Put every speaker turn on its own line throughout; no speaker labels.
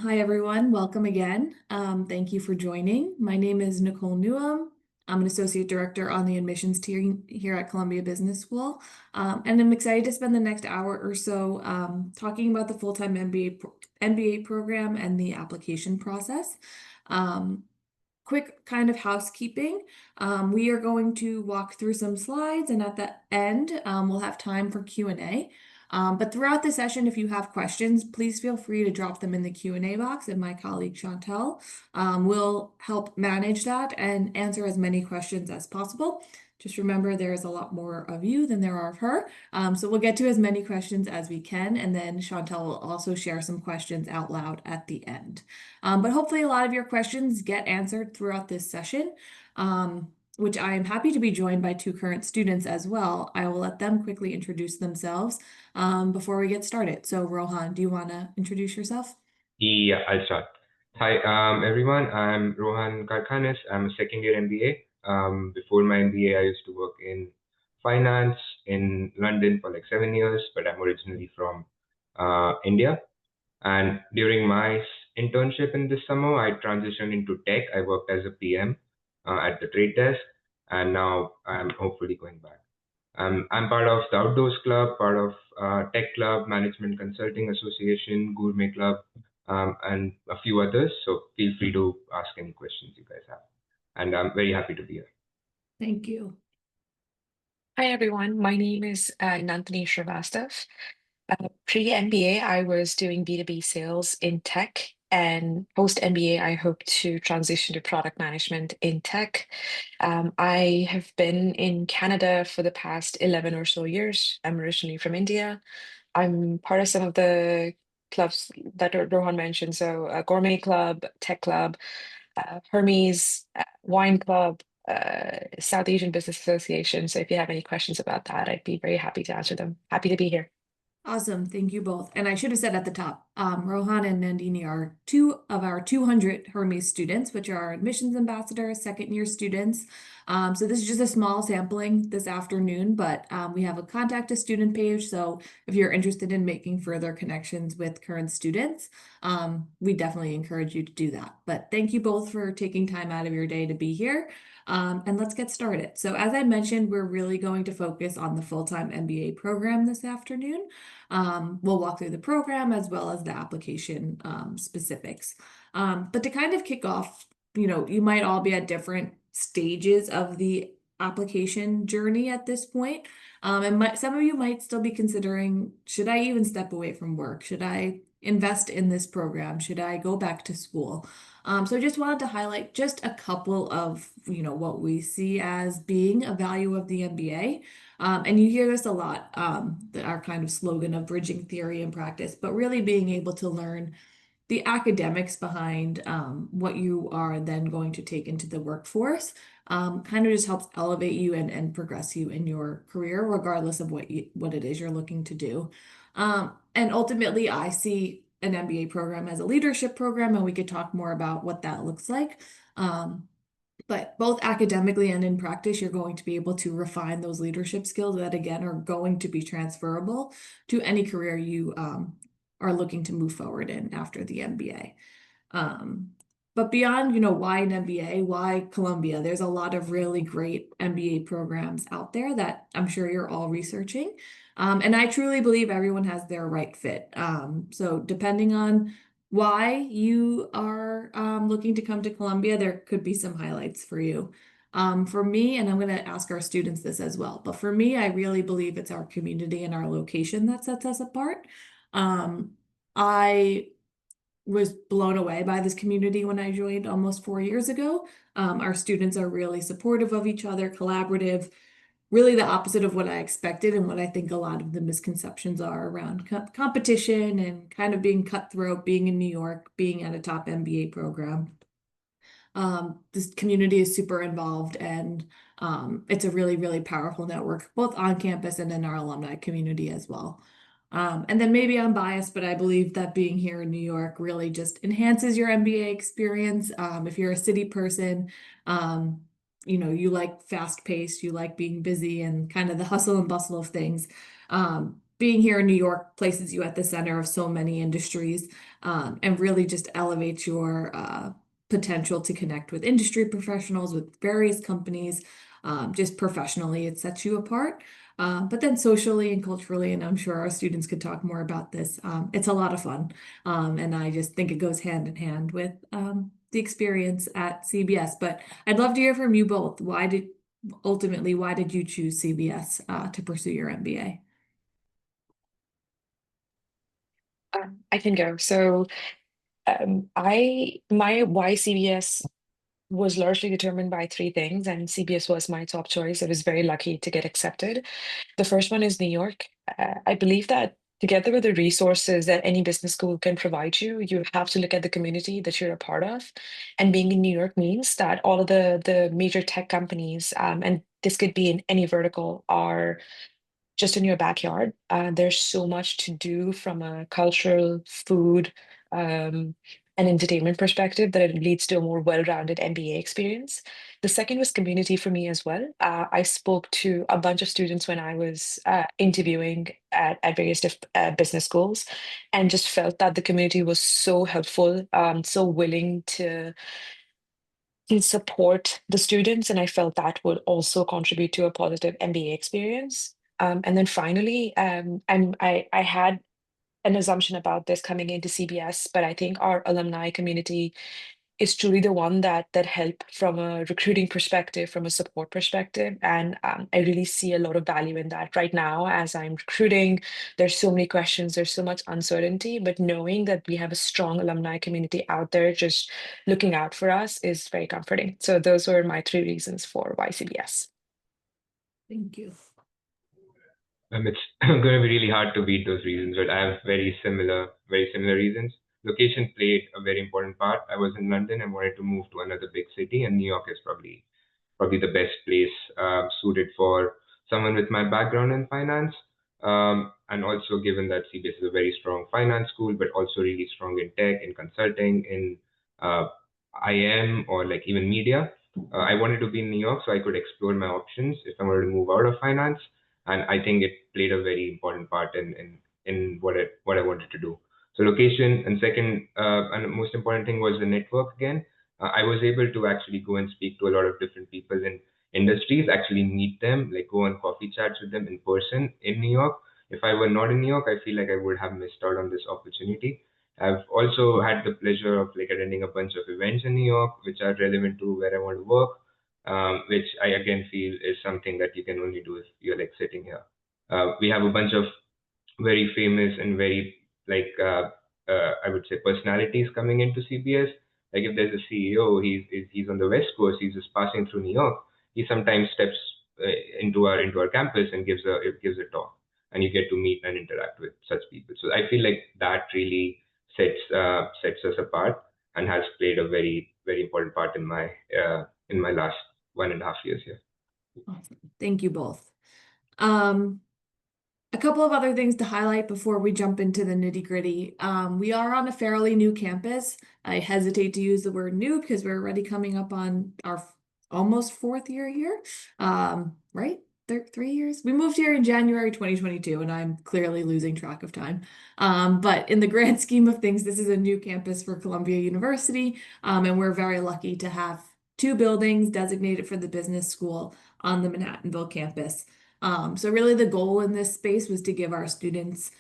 Hi everyone, welcome again. Thank you for joining. My name is Nicole Newham. I'm an associate director on the admissions team here at Columbia Business School, and I'm excited to spend the next hour or so talking about the full-time MBA program and the application process. Um, Quick kind of housekeeping. We are going to walk through some slides, and at the end, we'll have time for Q&A. But throughout the session, if you have questions, please feel free to drop them in the Q&A box, and my colleague Chantel will help manage that and answer as many questions as possible. Just remember, there's a lot more of you than there are of her. So we'll get to as many questions as we can, and then Chantel will also share some questions out loud at the end. But hopefully a lot of your questions get answered throughout this session, which I am happy to be joined by two current students as well. I will let them quickly introduce themselves before we get started. So Rohan, do you want to introduce yourself?
Yeah, I'll start. Hi, everyone. I'm Rohan Karkhanis. I'm a second year MBA. Before my MBA, I used to work in finance in London for like 7 years, but I'm originally from India. And during my internship in this summer, I transitioned into tech. I worked as a PM at the trade desk, and now I'm hopefully going back. I'm part of the Outdoors Club, part of Tech Club, Management Consulting Association, Gourmet Club, and a few others. So feel free to ask any questions you guys have. And I'm very happy to be here.
Thank you.
Hi, everyone. My name is Nandini Srivastav. Pre-MBA, I was doing B2B sales in tech, and post-MBA, I hope to transition to product management in tech. I have been in Canada for the past 11 or so years. I'm originally from India. I'm part of some of the clubs that Rohan mentioned, so Gourmet Club, Tech Club, Hermes, Wine Club, South Asian Business Association. So if you have any questions about that, I'd be very happy to answer them. Happy to be here.
Awesome. Thank you both. And I should have said at the top, Rohan and Nandini are two of our 200 Hermes students, which are our admissions ambassadors, second year students. So this is just a small sampling this afternoon, but we have a contact a student page. So if you're interested in making further connections with current students, we definitely encourage you to do that. But thank you both for taking time out of your day to be here. And let's get started. So as I mentioned, we're really going to focus on the full-time MBA program this afternoon. We'll walk through the program as well as the application specifics. But to kind of kick off, you might all be at different stages of the application journey at this point. And some of you might still be considering, should I even step away from work? Should I invest in this program? Should I go back to school? So I just wanted to highlight just a couple of, what we see as being a value of the MBA. And you hear this a lot, our kind of slogan of bridging theory and practice, but really being able to learn the academics behind what you are then going to take into the workforce kind of just helps elevate you and progress you in your career, regardless of what it is you're looking to do. And ultimately, I see an MBA program as a leadership program, and we could talk more about what that looks like. But both academically and in practice, you're going to be able to refine those leadership skills that, again, are going to be transferable to any career you are looking to move forward in after the MBA. But beyond, why an MBA, why Columbia? There's a lot of really great MBA programs out there that I'm sure you're all researching. And I truly believe everyone has their right fit. So depending on why you are looking to come to Columbia, there could be some highlights for you. For me, and I'm going to ask our students this as well, but for me, I really believe it's our community and our location that sets us apart. I was blown away by this community when I joined almost 4 years ago. Our students are really supportive of each other, collaborative, really the opposite of what I expected and what I think a lot of the misconceptions are around competition and kind of being cutthroat, being in New York, being at a top MBA program. This community is super involved, and it's a really, really powerful network, both on campus and in our alumni community as well. And then maybe I'm biased, but I believe that being here in New York really just enhances your MBA experience. If you're a city person, you like fast paced, you like being busy and kind of the hustle and bustle of things. Being here in New York places you at the center of so many industries. and really just elevate your potential to connect with industry professionals, with various companies. Just professionally, it sets you apart. But then socially and culturally, and I'm sure our students could talk more about this, it's a lot of fun. And I just think it goes hand in hand with the experience at CBS. But I'd love to hear from you both. Ultimately, why did you choose CBS to pursue your MBA?
I can go. So my why CBS was largely determined by three things, and CBS was my top choice. I was very lucky to get accepted. The first one is New York. I believe that together with the resources that any business school can provide you, you have to look at the community that you're a part of. And being in New York means that all of the major tech companies, and this could be in any vertical, are just in your backyard. There's so much to do from a cultural, food, and entertainment perspective that it leads to a more well-rounded MBA experience. The second was community for me as well. I spoke to a bunch of students when I was interviewing at various business schools and just felt that the community was so helpful, so willing to support the students, and I felt that would also contribute to a positive MBA experience. And then finally, I had an assumption about this coming into CBS, but I think our alumni community is truly the one that help from a recruiting perspective, from a support perspective, and I really see a lot of value in that right now as I'm recruiting. There's so many questions, there's so much uncertainty, but knowing that we have a strong alumni community out there just looking out for us is very comforting. So those were my three reasons for why CBS.
Thank you.
It's going to be really hard to beat those reasons, but I have very similar reasons. Location played a very important part. I was in London and wanted to move to another big city, and New York is probably the best place suited for someone with my background in finance. And also given that CBS is a very strong finance school, but also really strong in tech, in consulting, in uh, IM or like even media. I wanted to be in New York so I could explore my options if I wanted to move out of finance. And I think it played a very important part in what I wanted to do. So location, and second, and the most important thing was the network again. I was able to actually go and speak to a lot of different people in industries, actually meet them, like go on coffee chats with them in person in New York. If I were not in New York, I feel like I would have missed out on this opportunity. I've also had the pleasure of like attending a bunch of events in New York, which are relevant to where I want to work, which I again feel is something that you can only do if you're like sitting here. We have a bunch of very famous and very like I would say personalities coming into CBS. Like if there's a CEO, he's on the West Coast, he's just passing through New York. He sometimes steps into our campus and gives a talk, and you get to meet and interact with such people. So I feel like that really sets us apart and has played a very important part in my last 1.5 years here.
Awesome. Thank you both. A couple of other things to highlight before we jump into the nitty-gritty. We are on a fairly new campus. I hesitate to use the word new because we're already coming up on our almost fourth year here. Right? 3 years? We moved here in January 2022, and I'm clearly losing track of time. But in the grand scheme of things, this is a new campus for Columbia University, and we're very lucky to have two buildings designated for the business school on the Manhattanville campus. So really the goal in this space was to give our students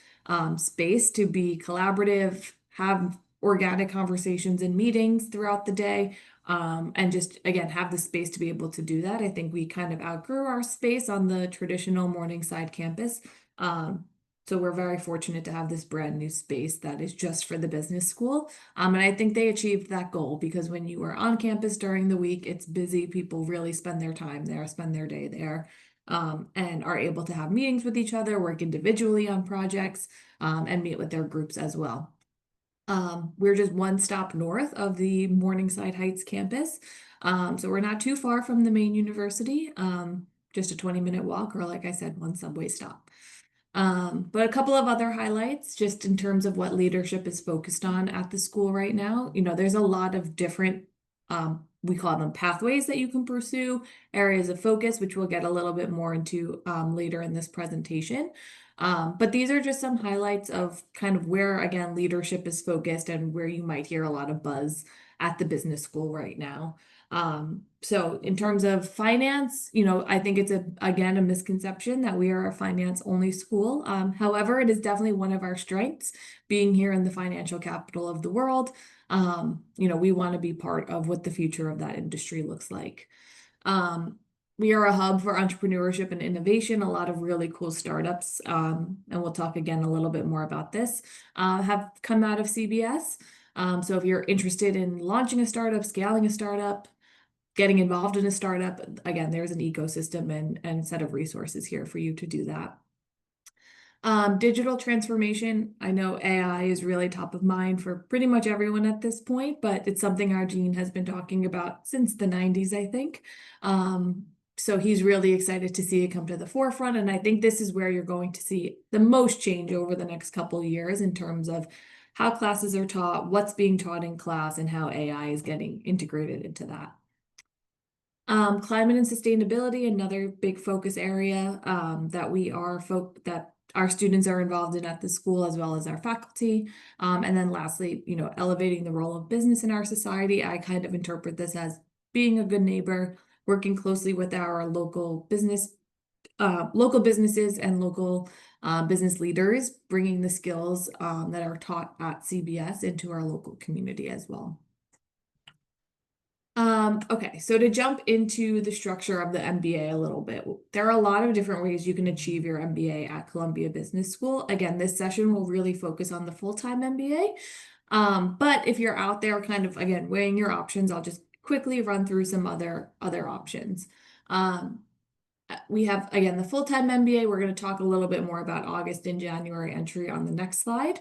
space to be collaborative, have organic conversations and meetings throughout the day, and just, again, have the space to be able to do that. I think we kind of outgrew our space on the traditional Morningside campus. So we're very fortunate to have this brand new space that is just for the business school. And I think they achieved that goal because when you are on campus during the week, it's busy. People really spend their time there, spend their day there. And are able to have meetings with each other, work individually on projects, and meet with their groups as well. We're just one stop north of the Morningside Heights campus. So we're not too far from the main university, just a 20-minute walk, or like I said, one subway stop. But a couple of other highlights just in terms of what leadership is focused on at the school right now. There's a lot of different, we call them pathways that you can pursue, areas of focus, which we'll get a little bit more into later in this presentation. But these are just some highlights of kind of where, again, leadership is focused and where you might hear a lot of buzz at the business school right now. So in terms of finance, I think it's again, a misconception that we are a finance only school. However, it is definitely one of our strengths being here in the financial capital of the world. We want to be part of what the future of that industry looks like. We are a hub for entrepreneurship and innovation. A lot of really cool startups, and we'll talk again a little bit more about this, have come out of CBS. So if you're interested in launching a startup, scaling a startup, getting involved in a startup, again, there's an ecosystem and set of resources here for you to do that. Digital transformation. I know AI is really top of mind for pretty much everyone at this point, but it's something our dean has been talking about since the 90s, I think. So he's really excited to see it come to the forefront. And I think this is where you're going to see the most change over the next couple of years in terms of how classes are taught, what's being taught in class, and how AI is getting integrated into that. Climate and sustainability, another big focus area that our students are involved in at the school as well as our faculty. And then lastly, elevating the role of business in our society. I kind of interpret this as being a good neighbor, working closely with our local businesses and local business leaders, bringing the skills that are taught at CBS into our local community as well. Okay, so to jump into the structure of the MBA a little bit, there are a lot of different ways you can achieve your MBA at Columbia Business School. Again, this session will really focus on the full-time MBA. But if you're out there kind of, again, weighing your options, I'll just quickly run through some other options. We have, again, the full-time MBA. We're going to talk a little bit more about August and January entry on the next slide.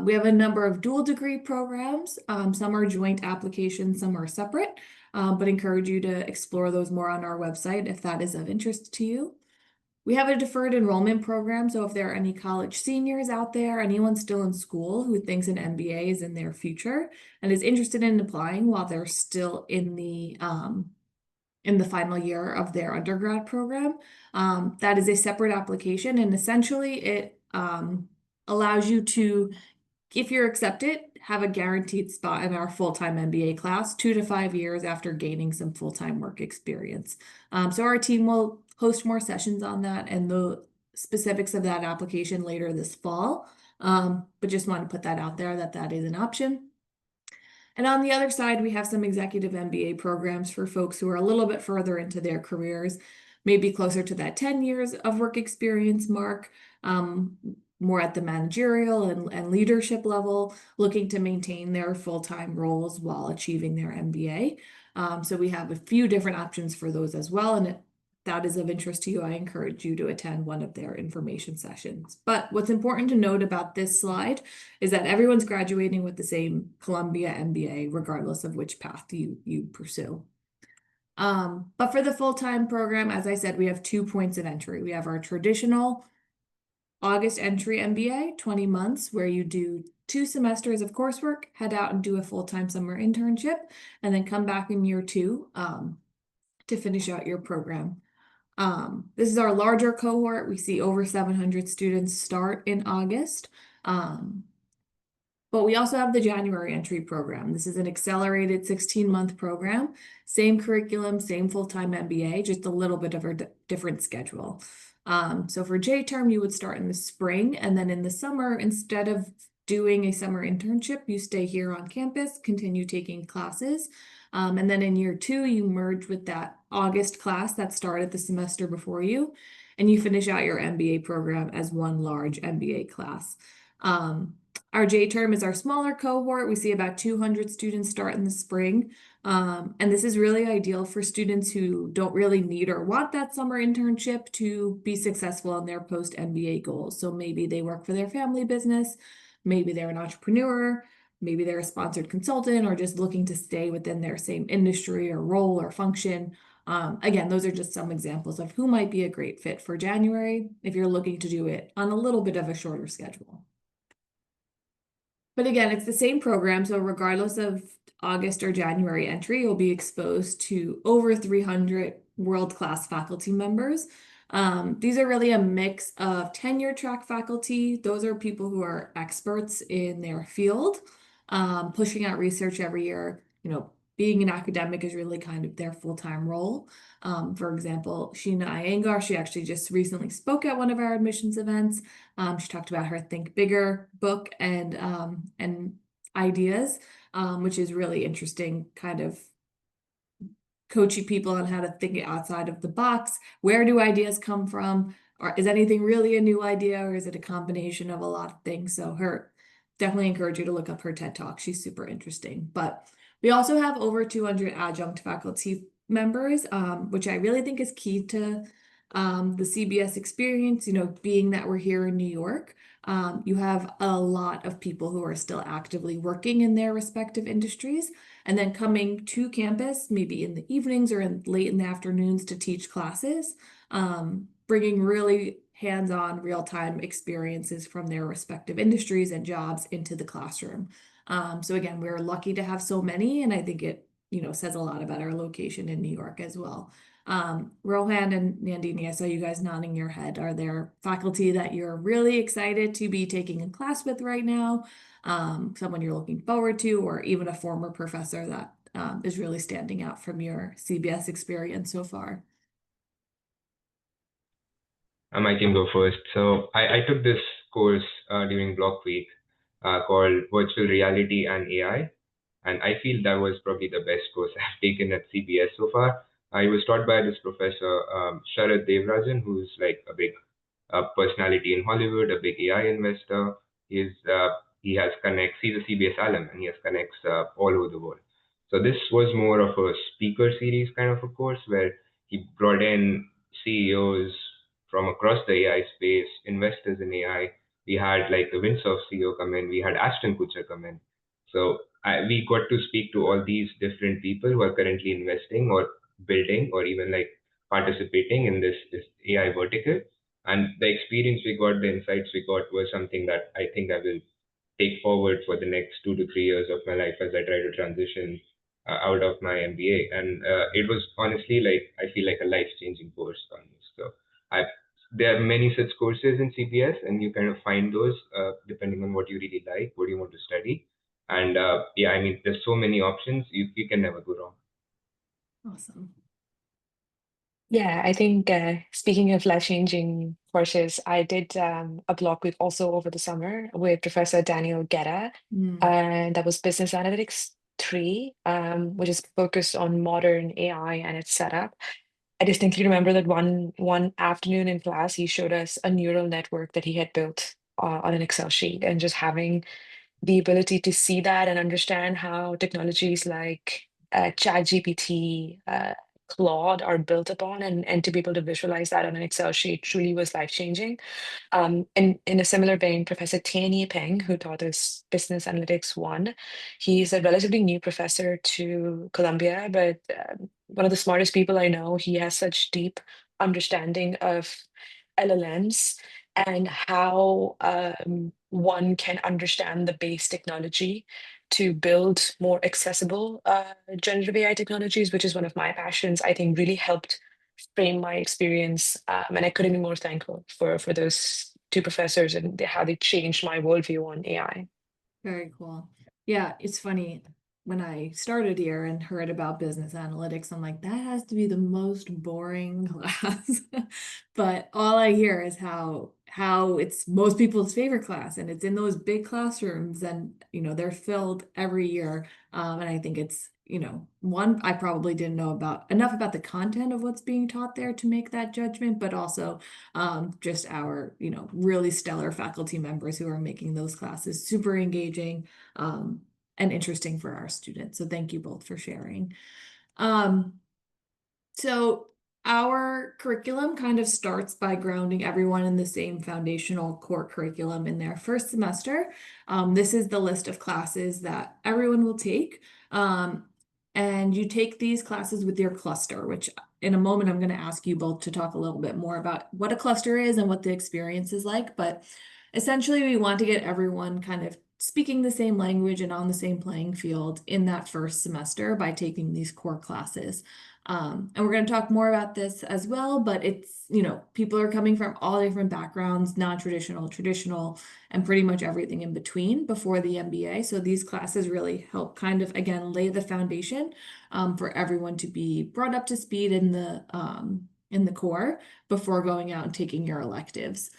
We have a number of dual degree programs. Some are joint applications, some are separate, but encourage you to explore those more on our website if that is of interest to you. We have a deferred enrollment program. So if there are any college seniors out there, anyone still in school who thinks an MBA is in their future and is interested in applying while they're still in the final year of their undergrad program, that is a separate application. And essentially it allows you to, if you're accepted, have a guaranteed spot in our full-time MBA class 2 to 5 years after gaining some full-time work experience. So our team will host more sessions on that and the specifics of that application later this fall. But just want to put that out there that is an option. And on the other side, we have some executive MBA programs for folks who are a little bit further into their careers, maybe closer to that 10 years of work experience mark, more at the managerial and leadership level, looking to maintain their full-time roles while achieving their MBA. So we have a few different options for those as well. And if that is of interest to you, I encourage you to attend one of their information sessions. But what's important to note about this slide is that everyone's graduating with the same Columbia MBA, regardless of which path you pursue. But for the full-time program, as I said, we have 2 points of entry. We have our traditional August entry MBA, 20 months, where you do 2 semesters of coursework, head out and do a full-time summer internship, and then come back in year 2 to finish out your program. This is our larger cohort. We see over 700 students start in August. But we also have the January entry program. This is an accelerated 16-month program, same curriculum, same full-time MBA, just a little bit of a different schedule. So for J term, you would start in the spring, and then in the summer, instead of doing a summer internship, you stay here on campus, continue taking classes. And then in year 2, you merge with that August class that started the semester before you, and you finish out your MBA program as one large MBA class. Our J term is our smaller cohort. We see about 200 students start in the spring. And this is really ideal for students who don't really need or want that summer internship to be successful in their post-MBA goals. So maybe they work for their family business, maybe they're an entrepreneur, maybe they're a sponsored consultant, or just looking to stay within their same industry or role or function. Again, those are just some examples of who might be a great fit for January if you're looking to do it on a little bit of a shorter schedule. But again, it's the same program, so regardless of August or January entry, you'll be exposed to over 300 world-class faculty members. These are really a mix of tenure track faculty. Those are people who are experts in their field, pushing out research every year. Being an academic is really kind of their full-time role. For example, Sheena Iyengar, she actually just recently spoke at one of our admissions events. She talked about her Think Bigger book and ideas, which is really interesting, kind of coaching people on how to think outside of the box. Where do ideas come from? Or is anything really a new idea, or is it a combination of a lot of things? So definitely encourage you to look up her TED Talk. She's super interesting. But we also have over 200 adjunct faculty members, which I really think is key to the CBS experience, being that we're here in New York. You have a lot of people who are still actively working in their respective industries and then coming to campus, maybe in the evenings or late in the afternoons to teach classes, bringing really hands-on, real-time experiences from their respective industries and jobs into the classroom. So again, we're lucky to have so many, and I think it, says a lot about our location in New York as well. Rohan and Nandini, I saw you guys nodding your head. Are there faculty that you're really excited to be taking a class with right now? Someone you're looking forward to, or even a former professor that is really standing out from your CBS experience so far?
I can go first. So I took this course during block week called Virtual Reality and AI. And I feel that was probably the best course I've taken at CBS so far. I was taught by this professor, Sharad Devrajan, who's like a big personality in Hollywood, a big AI investor. He has connects. He's a CBS alum, and he has connects all over the world. So this was more of a speaker series kind of a course where he brought in CEOs from across the AI space, investors in AI. We had like the Windsoft CEO come in. We had Ashton Kutcher come in. So we got to speak to all these different people who are currently investing or building or even like participating in this AI vertical. And the experience we got, the insights we got was something that I think I will take forward for the next 2 to 3 years of my life as I try to transition out of my MBA. And it was honestly like, I feel like a life-changing course almost. So I, there are many such courses in CBS, and you kind of find those depending on what you really like, what you want to study. And yeah, I mean, there's so many options, you can never go wrong.
Awesome.
Yeah, I think speaking of life-changing courses, I did a block week also over the summer with Professor Daniel Guerra,
Mm.
and that was Business Analytics 3, which is focused on modern AI and its setup. I distinctly remember that one afternoon in class, he showed us a neural network that he had built on an Excel sheet, and just having the ability to see that and understand how technologies like ChatGPT, Claude are built upon, and to be able to visualize that on an Excel sheet truly was life-changing. And in a similar vein, Professor Tianyi Peng, who taught us Business Analytics 1, he's a relatively new professor to Columbia, but one of the smartest people I know. He has such deep understanding of LLMs and how one can understand the base technology to build more accessible generative AI technologies, which is one of my passions. I think really helped frame my experience, and I couldn't be more thankful for those two professors and how they changed my worldview on AI.
Very cool. Yeah, it's funny. When I started here and heard about business analytics, I'm like, that has to be the most boring class. But all I hear is how it's most people's favorite class, and it's in those big classrooms, and they're filled every year. And I think it's, one, I probably didn't know enough about the content of what's being taught there to make that judgment, but also just our, really stellar faculty members who are making those classes super engaging and interesting for our students. So thank you both for sharing. Um, so our curriculum kind of starts by grounding everyone in the same foundational core curriculum in their first semester. This is the list of classes that everyone will take. And you take these classes with your cluster, which in a moment I'm going to ask you both to talk a little bit more about what a cluster is and what the experience is like. But essentially, we want to get everyone kind of speaking the same language and on the same playing field in that first semester by taking these core classes. And we're going to talk more about this as well, but it's, people are coming from all different backgrounds, non-traditional, traditional, and pretty much everything in between before the MBA. So these classes really help kind of, again, lay the foundation for everyone to be brought up to speed in the core before going out and taking your electives.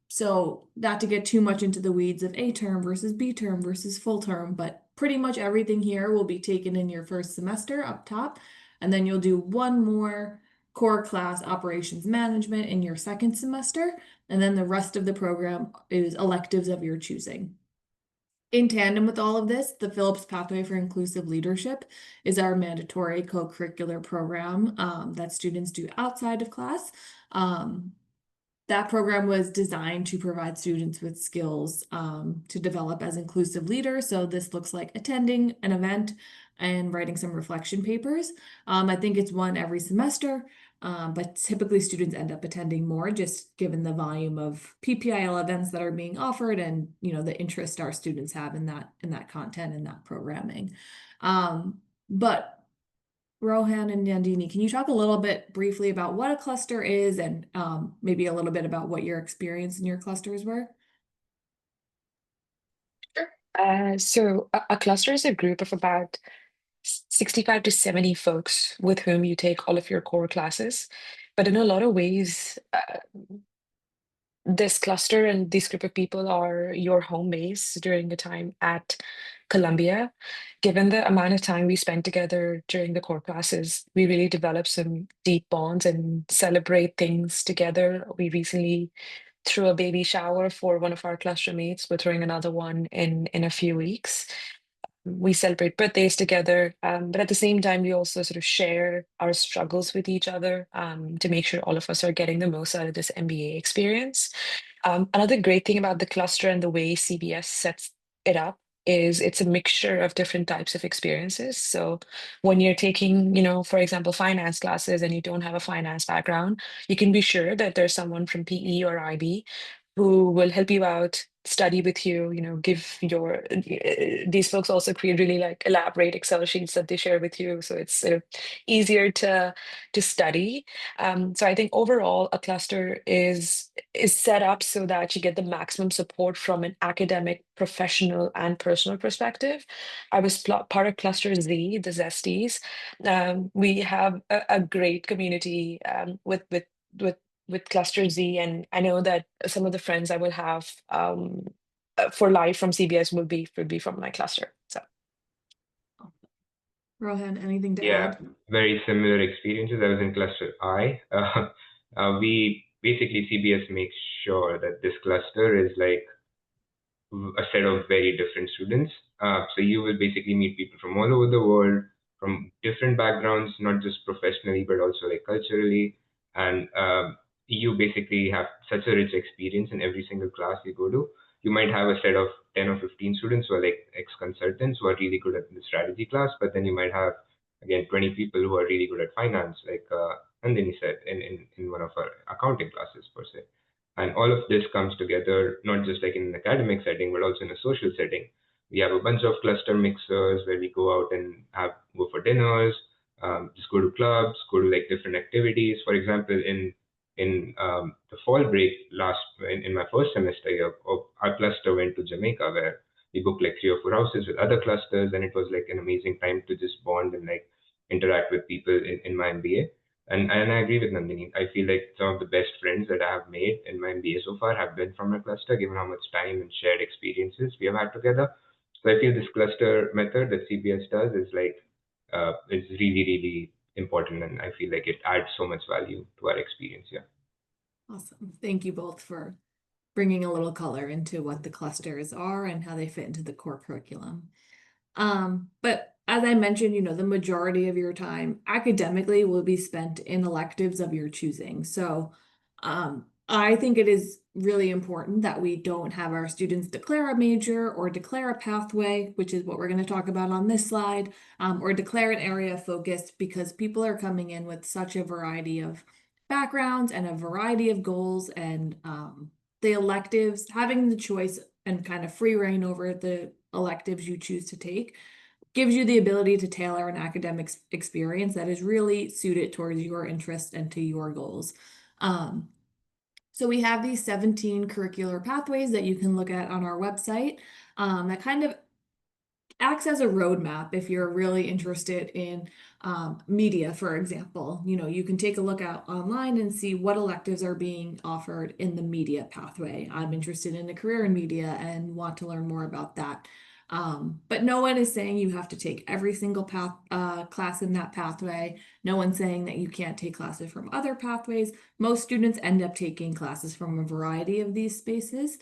So not to get too much into the weeds of A term versus B term versus full term, but pretty much everything here will be taken in your first semester up top. And then you'll do one more core class, operations management, in your second semester. And then the rest of the program is electives of your choosing. In tandem with all of this, the Phillips Pathway for Inclusive Leadership is our mandatory co-curricular program that students do outside of class. That program was designed to provide students with skills to develop as inclusive leaders. So this looks like attending an event and writing some reflection papers. I think it's one every semester, but typically students end up attending more just given the volume of PPIL events that are being offered and the interest our students have in that content and that programming. But Rohan and Nandini, can you talk a little bit briefly about what a cluster is and maybe a little bit about what your experience in your clusters were?
So a cluster is a group of about 65 to 70 folks with whom you take all of your core classes. But in a lot of ways, this cluster and this group of people are your home base during the time at Columbia. Given the amount of time we spend together during the core classes, we really develop some deep bonds and celebrate things together. We recently threw a baby shower for one of our cluster mates. We're throwing another one in a few weeks. We celebrate birthdays together, but at the same time, we also sort of share our struggles with each other to make sure all of us are getting the most out of this MBA experience. Another great thing about the cluster and the way CBS sets it up is it's a mixture of different types of experiences. So when you're taking, for example, finance classes and you don't have a finance background, you can be sure that there's someone from PE or IB who will help you out, study with you, give your these folks also create really like elaborate Excel sheets that they share with you. So it's sort of easier to study. So I think overall a cluster is set up so that you get the maximum support from an academic, professional, and personal perspective. I was part of Cluster Z, the Zesties. We have a great community with Cluster Z, and I know that some of the friends I will have for life from CBS would be from my cluster. So
Rohan, anything to
Yeah,
add?
very similar experiences. I was in cluster I. We basically CBS makes sure that this cluster is like a set of very different students. So you will basically meet people from all over the world, from different backgrounds, not just professionally, but also like culturally. And you basically have such a rich experience in every single class you go to. You might have a set of 10 or 15 students who are like ex-consultants who are really good at the strategy class, but then you might have, again, 20 people who are really good at finance, like Nandini said, in one of our accounting classes, per se. And all of this comes together, not just like in an academic setting, but also in a social setting. We have a bunch of cluster mixers where we go out and go for dinners, just go to clubs, go to like different activities. For example, in the fall break in my first semester here, our cluster went to Jamaica where we booked like 3 or 4 houses with other clusters, and it was like an amazing time to just bond and like interact with people in my MBA. And I agree with Nandini. I feel like some of the best friends that I have made in my MBA so far have been from my cluster, given how much time and shared experiences we have had together. So I feel this cluster method that CBS does is really, really important, and I feel like it adds so much value to our experience. Yeah.
Awesome. Thank you both for bringing a little color into what the clusters are and how they fit into the core curriculum. But as I mentioned, the majority of your time academically will be spent in electives of your choosing. So, I think it is really important that we don't have our students declare a major or declare a pathway, which is what we're going to talk about on this slide, or declare an area of focus because people are coming in with such a variety of backgrounds and a variety of goals and the electives, having the choice and kind of free reign over the electives you choose to take gives you the ability to tailor an academic experience that is really suited towards your interests and to your goals. So we have these 17 curricular pathways that you can look at on our website, that kind of acts as a roadmap if you're really interested in media, for example. You can take a look out online and see what electives are being offered in the media pathway. I'm interested in a career in media and want to learn more about that. But no one is saying you have to take every single class in that pathway. No one's saying that you can't take classes from other pathways. Most students end up taking classes from a variety of these spaces.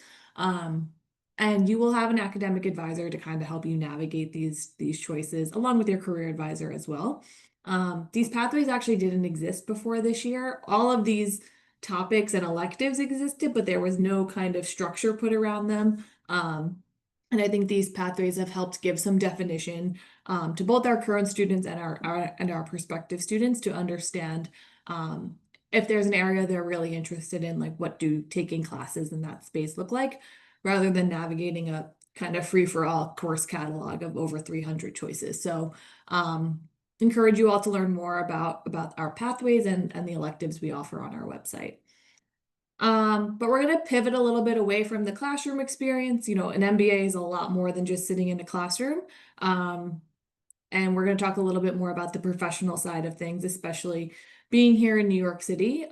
And you will have an academic advisor to kind of help you navigate these choices, along with your career advisor as well. These pathways actually didn't exist before this year. All of these topics and electives existed, but there was no kind of structure put around them. And I think these pathways have helped give some definition to both our current students and our prospective students to understand if there's an area they're really interested in, like what do taking classes in that space look like, rather than navigating a kind of free-for-all course catalog of over 300 choices. So encourage you all to learn more about our pathways and the electives we offer on our website. But we're going to pivot a little bit away from the classroom experience. An MBA is a lot more than just sitting in a classroom. And we're going to talk a little bit more about the professional side of things, especially being here in New York City.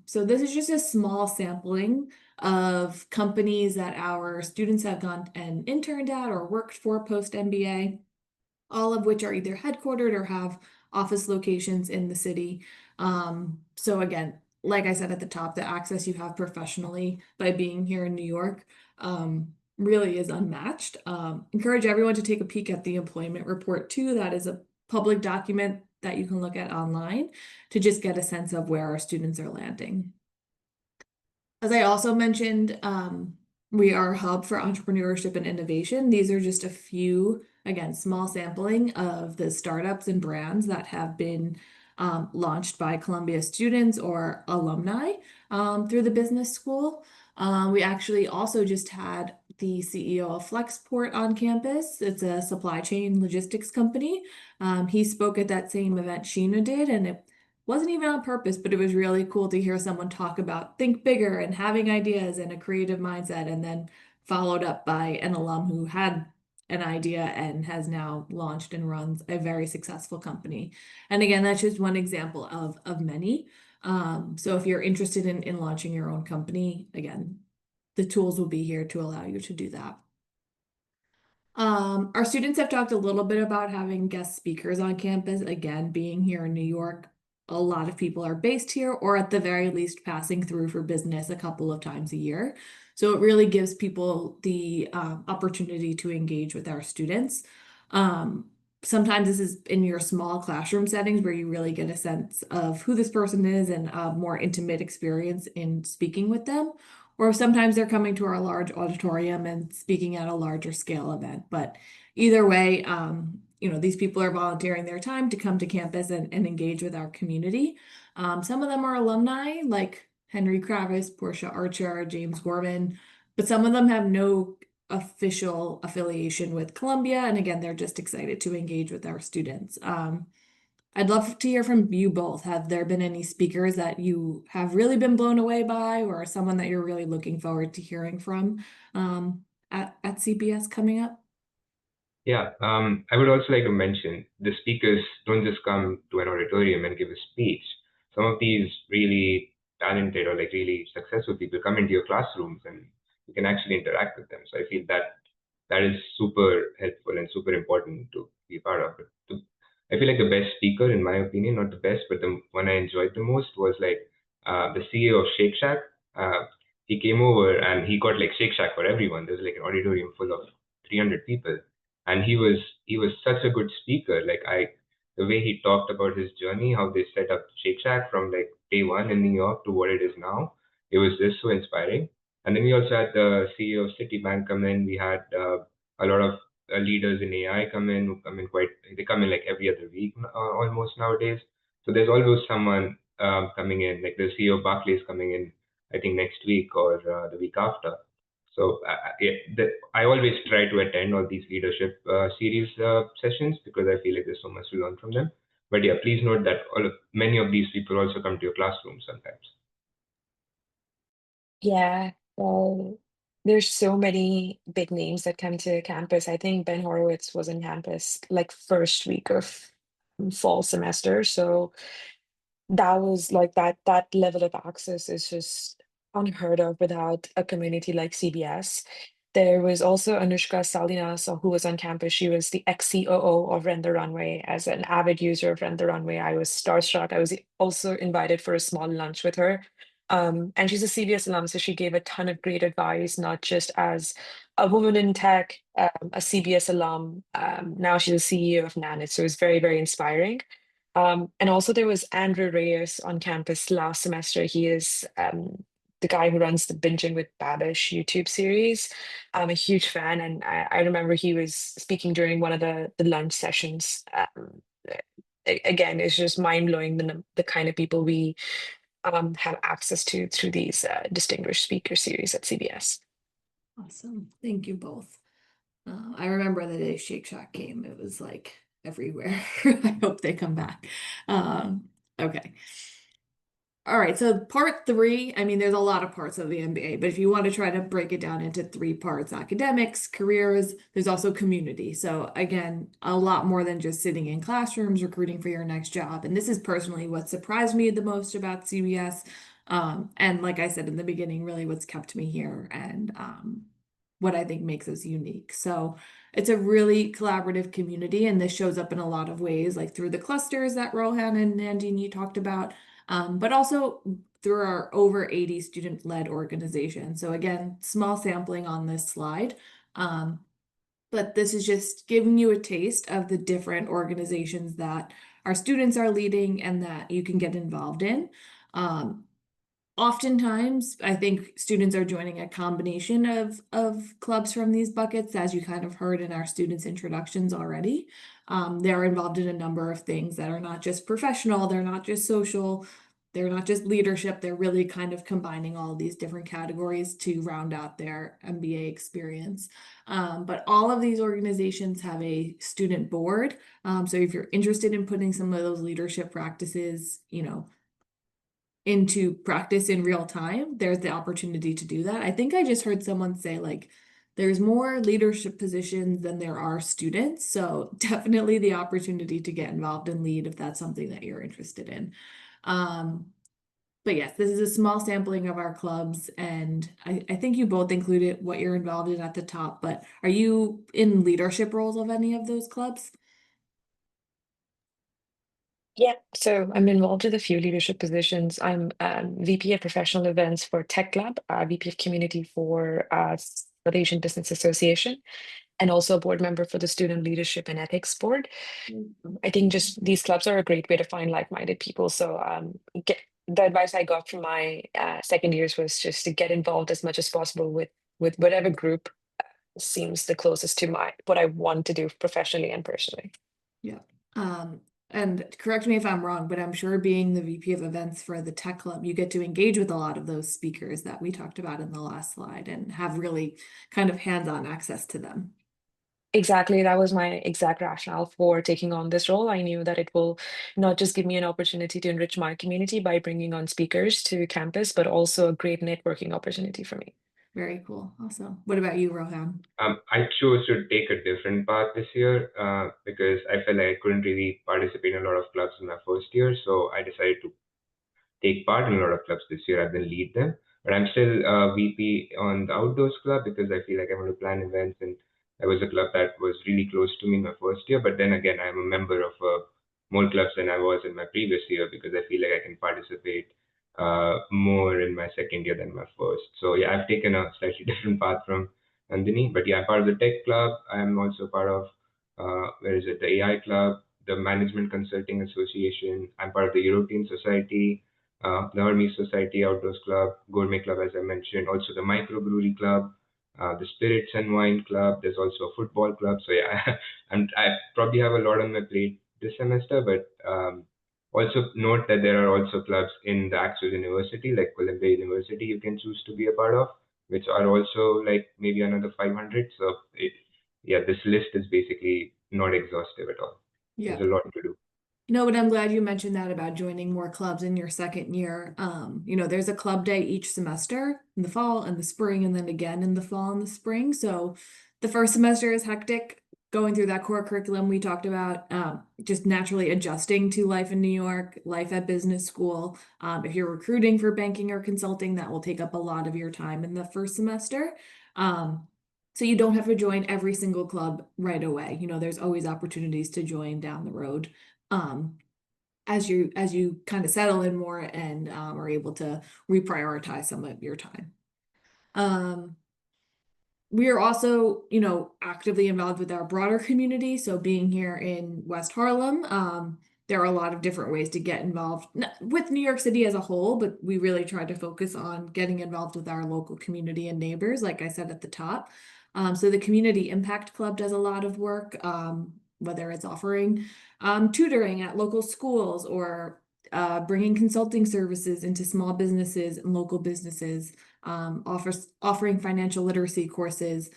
So this is just a small sampling of companies that our students have gone and interned at or worked for post-MBA, all of which are either headquartered or have office locations in the city. So again, like I said at the top, the access you have professionally by being here in New York really is unmatched. Encourage everyone to take a peek at the employment report too. That is a public document that you can look at online to just get a sense of where our students are landing. As I also mentioned, we are a hub for entrepreneurship and innovation. These are just a few, again, small sampling of the startups and brands that have been launched by Columbia students or alumni through the business school. We actually also just had the CEO of Flexport on campus. It's a supply chain logistics company. He spoke at that same event Sheena did, and it wasn't even on purpose, but it was really cool to hear someone talk about think bigger and having ideas and a creative mindset, and then followed up by an alum who had an idea and has now launched and runs a very successful company. And again, that's just one example of many. So if you're interested in launching your own company, again, the tools will be here to allow you to do that. Our students have talked a little bit about having guest speakers on campus. Again, being here in New York, a lot of people are based here or at the very least passing through for business a couple of times a year. So it really gives people the opportunity to engage with our students. Sometimes this is in your small classroom settings where you really get a sense of who this person is and a more intimate experience in speaking with them. Or sometimes they're coming to our large auditorium and speaking at a larger scale event. But either way, these people are volunteering their time to come to campus and engage with our community. Some of them are alumni, like Henry Kravis, Portia Archer, James Gorman, but some of them have no official affiliation with Columbia. And again, they're just excited to engage with our students. I'd love to hear from you both. Have there been any speakers that you have really been blown away by, or someone that you're really looking forward to hearing from at CPS coming up?
Yeah, I would also like to mention the speakers don't just come to an auditorium and give a speech. Some of these really talented or like really successful people come into your classrooms and you can actually interact with them. So I feel that is super helpful and super important to be part of it. I feel like the best speaker, in my opinion, not the best, but the one I enjoyed the most was like the CEO of Shake Shack. He came over and he got like Shake Shack for everyone. There's like an auditorium full of 300 people, and he was such a good speaker. Like the way he talked about his journey, how they set up Shake Shack from like day one in New York to what it is now. It was just so inspiring. And then we also had the CEO of Citibank come in. We had a lot of leaders in AI come in who come in they come in like every other week almost nowadays. So there's always someone coming in, like the CEO of Barclays coming in, I think next week or the week after. So I always try to attend all these leadership series sessions because I feel like there's so much to learn from them. But yeah, please note that many of these people also come to your classroom sometimes.
Yeah, well, there's so many big names that come to campus. I think Ben Horowitz was on campus like first week of fall semester. So that was like that level of access is just unheard of without a community like CBS. There was also Anushka Salinas, who was on campus. She was the ex-COO of Rent the Runway. As an avid user of Rent the Runway, I was starstruck. I was also invited for a small lunch with her. And she's a CBS alum, so she gave a ton of great advice, not just as a woman in tech, a CBS alum. Now she's a CEO of Nanit, so it was very, very inspiring. And also there was Andrew Reyes on campus last semester. He is the guy who runs the Binging with Babish YouTube series. I'm a huge fan, and I remember he was speaking during one of the lunch sessions. Again, it's just mind blowing the kind of people we have access to through these distinguished speaker series at CBS.
Awesome. Thank you both. I remember the day Shake Shack came, it was like everywhere. I hope they come back. Okay. All right, so part three, I mean, there's a lot of parts of the MBA, but if you want to try to break it down into three parts, academics, careers, there's also community. So again, a lot more than just sitting in classrooms recruiting for your next job. And this is personally what surprised me the most about CBS. And like I said in the beginning, really what's kept me here and what I think makes us unique. So it's a really collaborative community, and this shows up in a lot of ways, like through the clusters that Rohan and Nandini talked about, but also through our over 80 student-led organization. So again, small sampling on this slide, but this is just giving you a taste of the different organizations that our students are leading and that you can get involved in. Oftentimes, I think students are joining a combination of clubs from these buckets, as you kind of heard in our students' introductions already. They're involved in a number of things that are not just professional, they're not just social, they're not just leadership, they're really kind of combining all these different categories to round out their MBA experience. But all of these organizations have a student board. So if you're interested in putting some of those leadership practices, into practice in real time, there's the opportunity to do that. I think I just heard someone say like there's more leadership positions than there are students. So definitely the opportunity to get involved and lead if that's something that you're interested in. But yes, this is a small sampling of our clubs, and I think you both included what you're involved in at the top, but are you in leadership roles of any of those clubs?
Yeah, so I'm involved with a few leadership positions. I'm VP of Professional Events for Tech Club, VP of Community for South Asian Business Association, and also a board member for the Student Leadership and Ethics Board. I think just these clubs are a great way to find like-minded people. So the advice I got from my second years was just to get involved as much as possible with whatever group seems the closest to what I want to do professionally and personally.
Yeah. And correct me if I'm wrong, but I'm sure being the VP of events for the tech club, you get to engage with a lot of those speakers that we talked about in the last slide and have really kind of hands-on access to them.
Exactly. That was my exact rationale for taking on this role. I knew that it will not just give me an opportunity to enrich my community by bringing on speakers to campus, but also a great networking opportunity for me.
Very cool. Awesome. What about you, Rohan?
I chose to take a different path this year because I felt like I couldn't really participate in a lot of clubs in my first year. So I decided to take part in a lot of clubs this year. I've been lead them, but I'm still VP on the outdoors club because I feel like I want to plan events, and that was a club that was really close to me in my first year. But then again, I'm a member of more clubs than I was in my previous year because I feel like I can participate more in my second year than my first. So yeah, I've taken a slightly different path from Nandini, but yeah, I'm part of the tech club. I'm also part of where is it? The AI club, the Management Consulting Association. I'm part of the European Society, the Hermes Society Outdoors Club, Gourmet Club, as I mentioned, also the Microbrewery Club, the Spirits and Wine Club. There's also a football club. So yeah, I probably have a lot on my plate this semester, but also note that there are also clubs in the actual university, like Columbia University, you can choose to be a part of. which are also like maybe another 500. So yeah, this list is basically not exhaustive at all. There's
Yeah.
a lot to do.
No, but I'm glad you mentioned that about joining more clubs in your second year. There's a club day each semester in the fall and the spring, and then again in the fall and the spring. So the first semester is hectic, going through that core curriculum we talked about, just naturally adjusting to life in New York, life at business school. If you're recruiting for banking or consulting, that will take up a lot of your time in the first semester. So you don't have to join every single club right away. There's always opportunities to join down the road um, as you kind of settle in more and are able to reprioritize some of your time. Um, we are also, actively involved with our broader community. So being here in West Harlem, there are a lot of different ways to get involved with New York City as a whole, but we really try to focus on getting involved with our local community and neighbors, like I said at the top. So the Community Impact Club does a lot of work, whether it's offering tutoring at local schools or bringing consulting services into small businesses and local businesses, offering financial literacy courses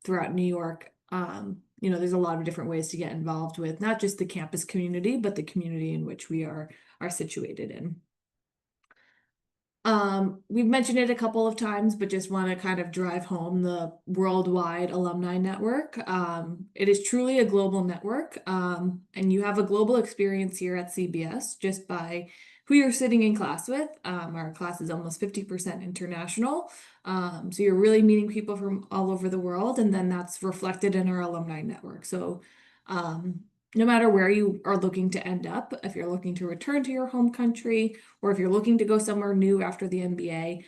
throughout New York. There's a lot of different ways to get involved with not just the campus community, but the community in which we are situated in. We've mentioned it a couple of times, but just want to kind of drive home the worldwide alumni network. It is truly a global network, and you have a global experience here at CBS just by who you're sitting in class with. Our class is almost 50% international. So you're really meeting people from all over the world, and then that's reflected in our alumni network. So no matter where you are looking to end up, if you're looking to return to your home country, or if you're looking to go somewhere new after the MBA,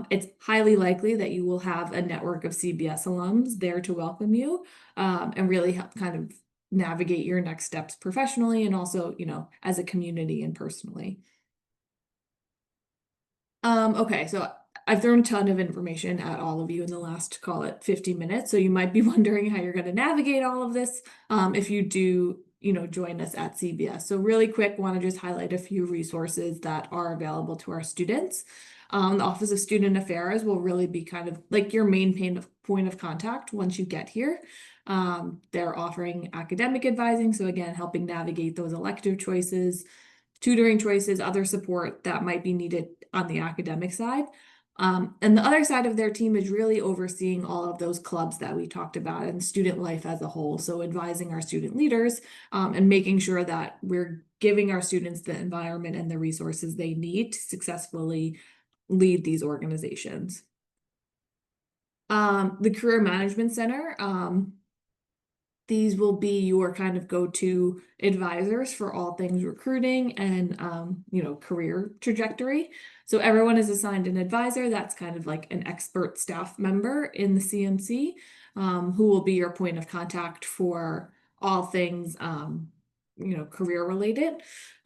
it's highly likely that you will have a network of CBS alums there to welcome you and really help kind of navigate your next steps professionally and also, as a community and personally. Okay, so I've thrown a ton of information at all of you in the last, call it 50 minutes. So you might be wondering how you're going to navigate all of this if you do, join us at CBS. So really quick, want to just highlight a few resources that are available to our students. The Office of Student Affairs will really be kind of like your main point of contact once you get here. They're offering academic advising. So again, helping navigate those elective choices, tutoring choices, other support that might be needed on the academic side. And the other side of their team is really overseeing all of those clubs that we talked about and student life as a whole. So advising our student leaders and making sure that we're giving our students the environment and the resources they need to successfully lead these organizations. The Career Management Center, these will be your kind of go-to advisors for all things recruiting and career trajectory. So everyone is assigned an advisor that's kind of like an expert staff member in the CMC, who will be your point of contact for all things career related.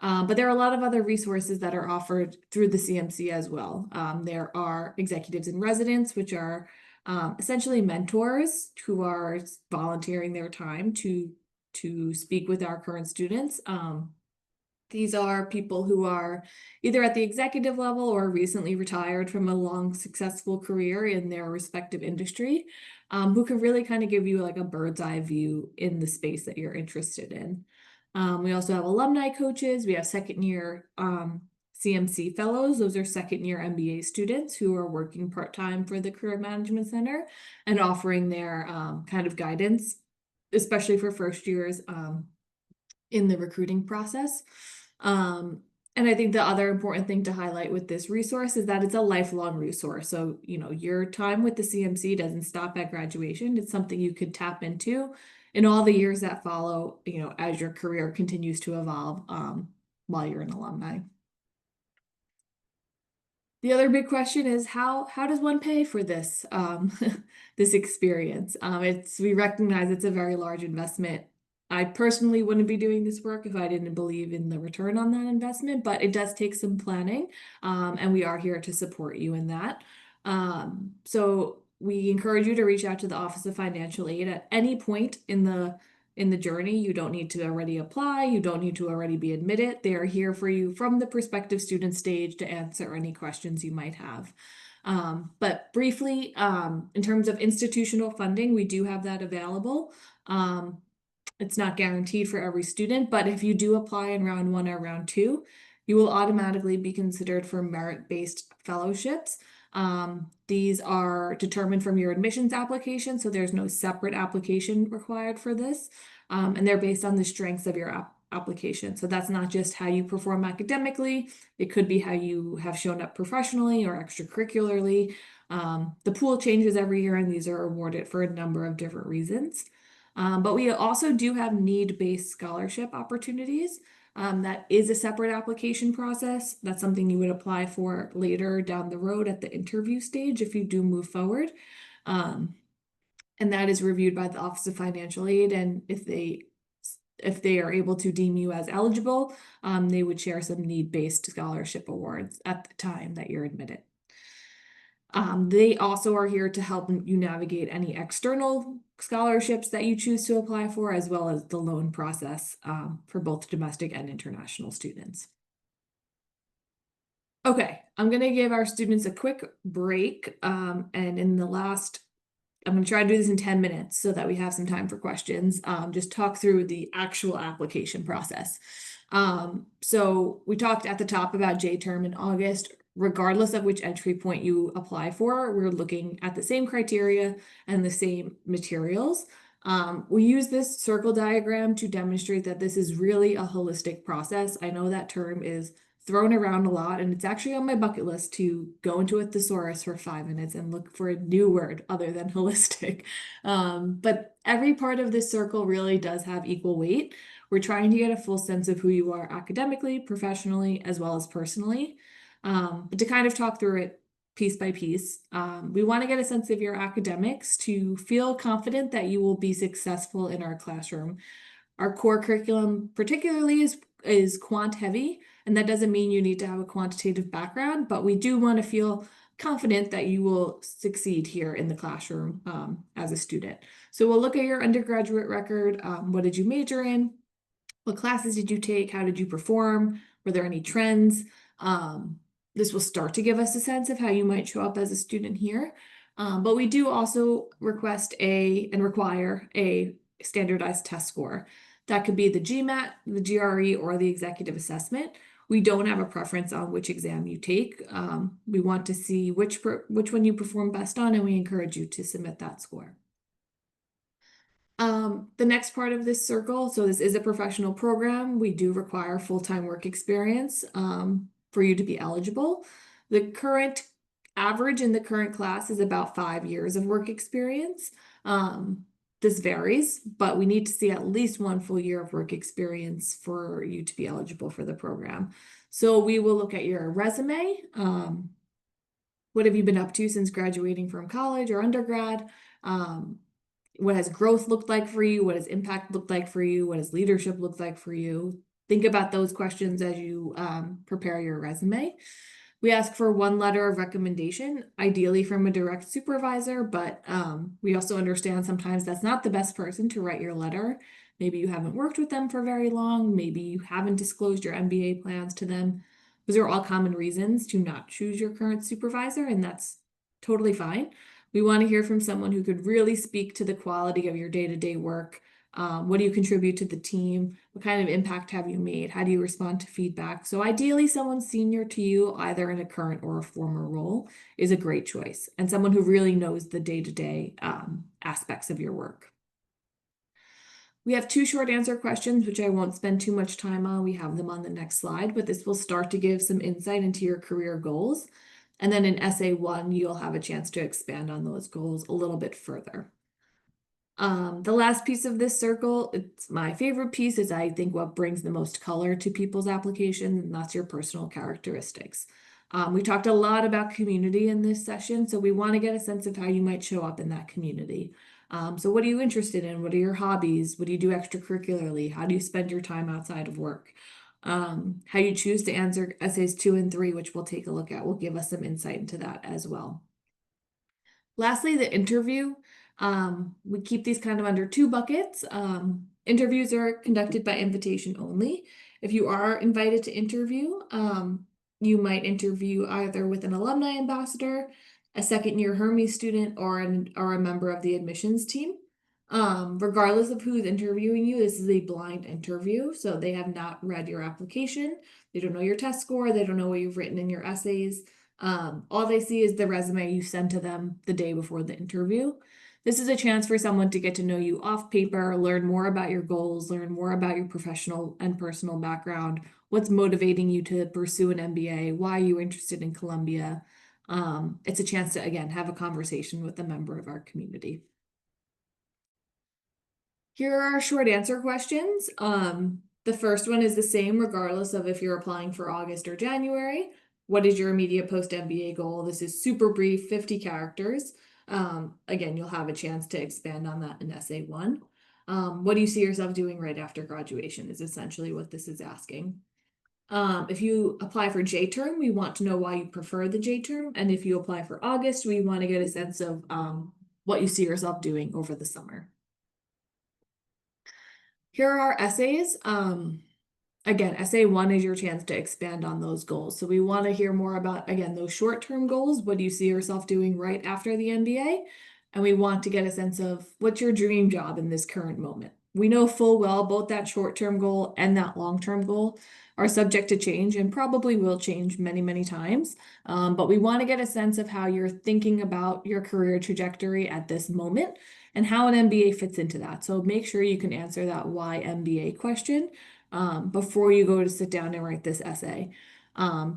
But there are a lot of other resources that are offered through the CMC as well. There are executives in residence, which are essentially mentors who are volunteering their time to speak with our current students. These are people who are either at the executive level or recently retired from a long, successful career in their respective industry, who can really kind of give you like a bird's eye view in the space that you're interested in. We also have alumni coaches. We have second year CMC fellows. Those are second year MBA students who are working part-time for the Career Management Center and offering their kind of guidance, especially for first years in the recruiting process. And I think the other important thing to highlight with this resource is that it's a lifelong resource. So, your time with the CMC doesn't stop at graduation. It's something you could tap into in all the years that follow, as your career continues to evolve while you're an alumni. The other big question is how does one pay for this this experience? We recognize it's a very large investment. I personally wouldn't be doing this work if I didn't believe in the return on that investment, but it does take some planning, and we are here to support you in that. So we encourage you to reach out to the Office of Financial Aid at any point in the journey. You don't need to already apply. You don't need to already be admitted. They are here for you from the prospective student stage to answer any questions you might have. But briefly, in terms of institutional funding, we do have that available. It's not guaranteed for every student, but if you do apply in round 1 or round 2, you will automatically be considered for merit-based fellowships. These are determined from your admissions application, so there's no separate application required for this. And they're based on the strengths of your application. So that's not just how you perform academically, it could be how you have shown up professionally or extracurricularly. The pool changes every year, and these are awarded for a number of different reasons. But we also do have need-based scholarship opportunities. That is a separate application process. That's something you would apply for later down the road at the interview stage if you do move forward. And that is reviewed by the Office of Financial Aid, and if they are able to deem you as eligible, they would share some need-based scholarship awards at the time that you're admitted. They also are here to help you navigate any external scholarships that you choose to apply for, as well as the loan process for both domestic and international students. Okay, I'm going to give our students a quick break, and in the last, I'm going to try to do this in 10 minutes so that we have some time for questions. Just talk through the actual application process. So we talked at the top about J-term in August. Regardless of which entry point you apply for, we're looking at the same criteria and the same materials. We use this circle diagram to demonstrate that this is really a holistic process. I know that term is thrown around a lot, and it's actually on my bucket list to go into a thesaurus for 5 minutes and look for a new word other than holistic. But every part of this circle really does have equal weight. We're trying to get a full sense of who you are academically, professionally, as well as personally. But to kind of talk through it piece by piece, we want to get a sense of your academics to feel confident that you will be successful in our classroom. Our core curriculum particularly is quant heavy, and that doesn't mean you need to have a quantitative background, but we do want to feel confident that you will succeed here in the classroom as a student. So we'll look at your undergraduate record. What did you major in? What classes did you take? How did you perform? Were there any trends? This will start to give us a sense of how you might show up as a student here. But we do also request and require a standardized test score. That could be the GMAT, the GRE, or the executive assessment. We don't have a preference on which exam you take. We want to see which one you perform best on, and we encourage you to submit that score. The next part of this circle, so this is a professional program. We do require full-time work experience for you to be eligible. The current average in the current class is about 5 years of work experience. This varies, but we need to see at least 1 full year of work experience for you to be eligible for the program. So we will look at your resume. What have you been up to since graduating from college or undergrad? What has growth looked like for you? What has impact looked like for you? What has leadership looked like for you? Think about those questions as you prepare your resume. We ask for 1 letter of recommendation, ideally from a direct supervisor, but we also understand sometimes that's not the best person to write your letter. Maybe you haven't worked with them for very long. Maybe you haven't disclosed your MBA plans to them. Those are all common reasons to not choose your current supervisor, and that's totally fine. We want to hear from someone who could really speak to the quality of your day-to-day work. What do you contribute to the team? What kind of impact have you made? How do you respond to feedback? So ideally, someone senior to you, either in a current or a former role, is a great choice, and someone who really knows the day-to-day aspects of your work. We have 2 short answer questions, which I won't spend too much time on. We have them on the next slide, but this will start to give some insight into your career goals. And then in essay 1, you'll have a chance to expand on those goals a little bit further. The last piece of this circle, it's my favorite piece, is I think what brings the most color to people's applications, and that's your personal characteristics. We talked a lot about community in this session, so we want to get a sense of how you might show up in that community. So what are you interested in? What are your hobbies? What do you do extracurricularly? How do you spend your time outside of work? How you choose to answer essays 2 and 3, which we'll take a look at, will give us some insight into that as well. Lastly, the interview. We keep these kind of under 2 buckets. Interviews are conducted by invitation only. If you are invited to interview, you might interview either with an alumni ambassador, a second-year Hermes student, or a member of the admissions team. Regardless of who's interviewing you, this is a blind interview, so they have not read your application. They don't know your test score. They don't know what you've written in your essays. All they see is the resume you sent to them the day before the interview. This is a chance for someone to get to know you off paper, learn more about your goals, learn more about your professional and personal background, what's motivating you to pursue an MBA, why you're interested in Columbia. It's a chance to, again, have a conversation with a member of our community. Here are our short answer questions. The first one is the same regardless of if you're applying for August or January. What is your immediate post-MBA goal? This is super brief, 50 characters. Again, you'll have a chance to expand on that in essay 1. What do you see yourself doing right after graduation is essentially what this is asking. If you apply for J-term, we want to know why you prefer the J-term. And if you apply for August, we want to get a sense of what you see yourself doing over the summer. Here are our essays. Again, essay 1 is your chance to expand on those goals. So we want to hear more about, again, those short-term goals. What do you see yourself doing right after the MBA? And we want to get a sense of what's your dream job in this current moment. We know full well both that short-term goal and that long-term goal are subject to change and probably will change many, many times. But we want to get a sense of how you're thinking about your career trajectory at this moment and how an MBA fits into that. So make sure you can answer that why MBA question before you go to sit down and write this essay.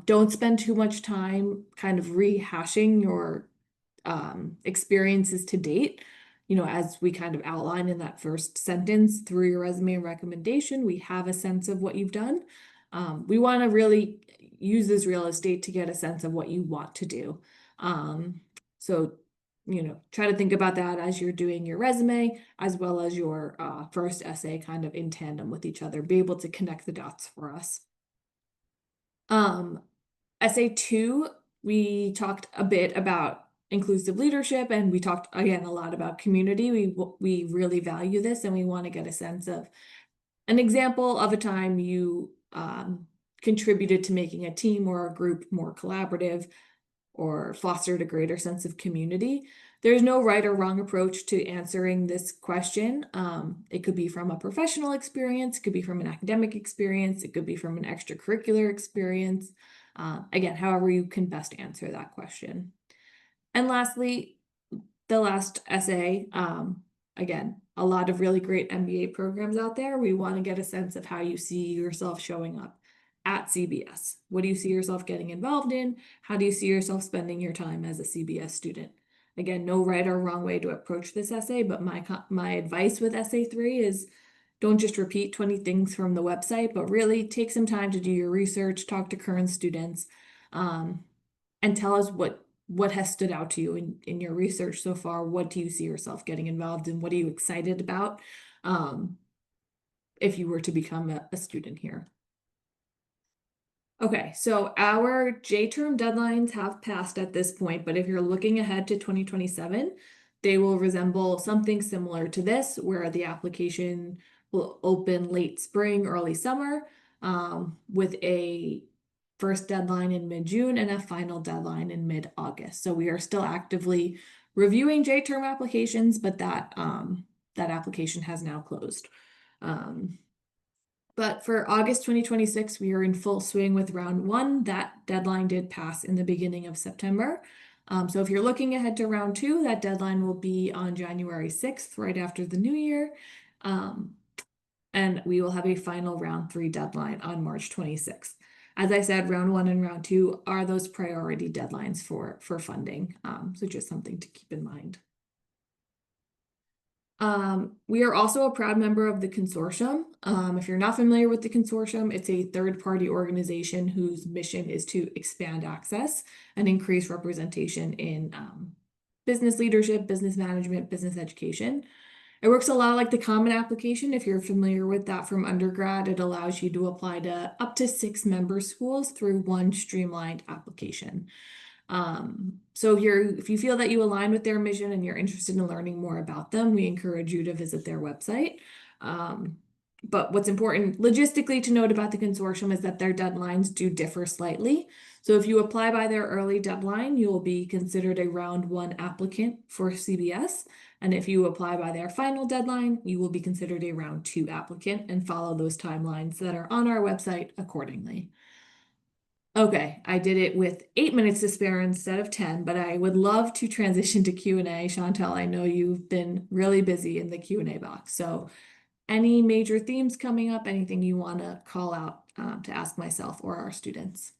Don't spend too much time kind of rehashing your experiences to date. You know, as we kind of outline in that first sentence through your resume and recommendation, we have a sense of what you've done. We want to really use this real estate to get a sense of what you want to do. So, you know, try to think about that as you're doing your resume, as well as your first essay kind of in tandem with each other. Be able to connect the dots for us. Essay 2, we talked a bit about inclusive leadership, and we talked again a lot about community. We really value this, and we want to get a sense of an example of a time you contributed to making a team or a group more collaborative or fostered a greater sense of community. There's no right or wrong approach to answering this question. It could be from a professional experience, it could be from an academic experience, it could be from an extracurricular experience. Again, however you can best answer that question. And lastly, the last essay, again, a lot of really great MBA programs out there. We want to get a sense of how you see yourself showing up at CBS. What do you see yourself getting involved in? How do you see yourself spending your time as a CBS student? Again, no right or wrong way to approach this essay, but my advice with essay 3 is don't just repeat 20 things from the website, but really take some time to do your research, talk to current students, and tell us what has stood out to you in your research so far. What do you see yourself getting involved in? What are you excited about if you were to become a student here? Okay, so our J-term deadlines have passed at this point, but if you're looking ahead to 2027, they will resemble something similar to this, where the application will open late spring, early summer, with a first deadline in mid-June and a final deadline in mid-August. So we are still actively reviewing J-term applications, but that application has now closed. But for August 2026, we are in full swing with round 1. That deadline did pass in the beginning of September. So if you're looking ahead to round 2, that deadline will be on January 6th, right after the new year. And we will have a final round 3 deadline on March 26th. As I said, round 1 and round 2 are those priority deadlines for funding. So just something to keep in mind. We are also a proud member of the Consortium. If you're not familiar with the Consortium, it's a third-party organization whose mission is to expand access and increase representation in business leadership, business management, business education. It works a lot like the Common Application. If you're familiar with that from undergrad, it allows you to apply to up to 6 member schools through one streamlined application. So if you feel that you align with their mission and you're interested in learning more about them, we encourage you to visit their website. But what's important logistically to note about the consortium is that their deadlines do differ slightly. So if you apply by their early deadline, you will be considered a round one applicant for CBS. And if you apply by their final deadline, you will be considered a round two applicant and follow those timelines that are on our website accordingly. Okay, I did it with 8 minutes to spare instead of 10, but I would love to transition to Q&A. Chantel, I know you've been really busy in the Q&A box. So any major themes coming up, anything you want to call out to ask myself or our students?